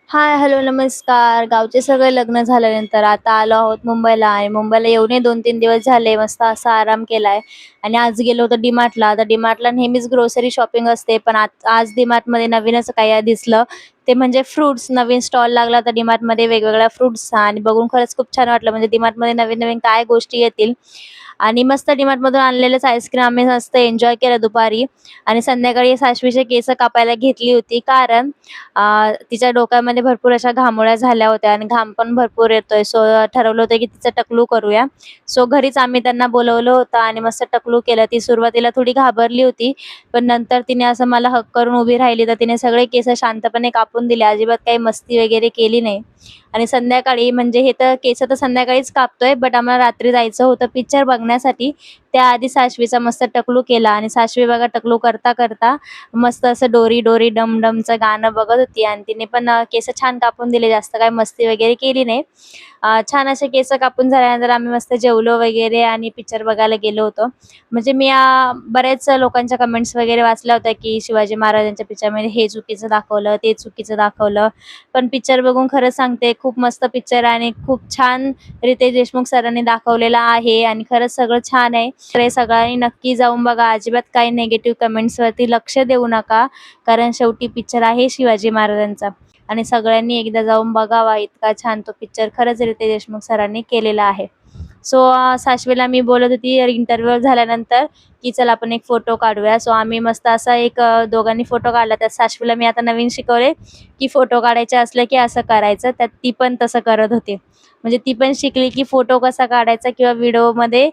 हाय, hello, नमस्कार. गावचे सगळे लग्न झाल्यानंतर आता आलो आहोत मुंबईला आणि मुंबईला येऊनही 2-3 दिवस झाले. मस्त असा आराम केलाय आणि आज गेलो होतो डी-मार्टला. आता डी-मार्टला नेहमीच ग्रोसरी शॉपिंग असते, पण आज डी-मार्टमध्ये नवीनच काही दिसलं, ते म्हणजे फ्रुट्स. नवीन स्टॉल लागला होता डी-मार्टमध्ये वेगवेगळ्या फ्रुट्सचा आणि बघून खरंच खूप छान वाटलं. म्हणजे डी-मार्टमध्ये नवीन-नवीन काय गोष्टी येतील आणि मस्त डी-मार्टमधून आणलेलंच आईस्क्रीम आम्ही मस्त एन्जॉय केलं दुपारी आणि संध्याकाळी साशवीचे केस कापायला घेतली होती, कारण तिच्या डोक्यामध्ये भरपूर अशा घामोळ्या झाल्या होत्या आणि घाम पण भरपूर येतोय. सो ठरवलं होतं की तिचं टकलू करूया. सो घरीच आम्ही त्यांना बोलावलं होतं आणि मस्त टकलू केलं. ती सुरुवातीला थोडी घाबरली होती, पण नंतर तिने असं मला हक करून उभी राहिली, तर तिने सगळे केस शांतपणे कापून दिले. अजिबात काही मस्ती वगैरे केली नाही. आणि संध्याकाळी म्हणजे हे तर केस तर संध्याकाळीच कापतोय, बट आम्हाला रात्री जायचं होतं पिक्चर बघण्यासाठी. त्याआधी साशवीचा मस्त टकलू केला आणि साशवी बघा टकलू करता करता मस्त असं डोरी डोरी डम डमचं गाणं बघत होती आणि तिने पण केस छान कापून दिले. जास्त काही मस्ती वगैरे केली नाही. छान असे केस कापून झाल्यानंतर आम्ही मस्त जेवलो वगैरे आणि पिक्चर बघायला गेलो होतो. म्हणजे मी बऱ्याच लोकांच्या कमेंट्स वगैरे वाचल्या होत्या की शिवाजी महाराजांच्या पिक्चरमध्ये हे चुकीचं दाखवलं, ते चुकीचं दाखवलं. पण पिक्चर बघून खरंच सांगते, खूप मस्त पिक्चर आहे आणि खूप छान रितेश देशमुख सरांनी दाखवलेला आहे आणि खरंच सगळं छान आहे. तर हे सगळ्यांनी नक्की जाऊन बघा. अजिबात काही निगेटिव्ह कमेंट्सवरती लक्ष देऊ नका, कारण शेवटी पिक्चर आहे शिवाजी महाराजांचा आणि सगळ्यांनी एकदा जाऊन बघावा. इतका छान तो पिक्चर खरंच रितेश देशमुख सरांनी केलेला आहे. सो साशवीला मी बोलत होती इंटरव्ह्यू झाल्यानंतर की चल आपण एक फोटो काढूया. सो आम्ही मस्त असा एक दोघांनी फोटो काढला. त्यात साशवीला मी आता नवीन शिकवले की फोटो काढायचे असले की असं करायचं. त्यात ती पण तसं करत होती. म्हणजे ती पण शिकली की फोटो कसा काढायचा किंवा व्हिडिओमध्ये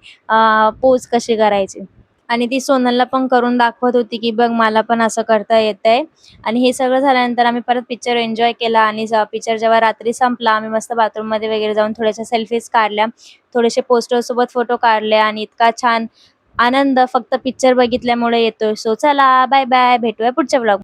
पोज कशी करायची. आणि ती सोनलला पण करून दाखवत होती की बघ मला पण असं करता येतंय. आणि हे सगळं झाल्यानंतर आम्ही परत पिक्चर एन्जॉय केला आणि पिक्चर जेव्हा रात्री संपला, आम्ही मस्त बाथरूममध्ये वगैरे जाऊन थोड्याशा सेल्फीज काढल्या, थोडेसे पोस्टरसोबत फोटो काढले आणि इतका छान आनंद फक्त पिक्चर बघितल्यामुळे येतोय. सो चला, बाय बाय, भेटूया पुढच्या ब्लॉग.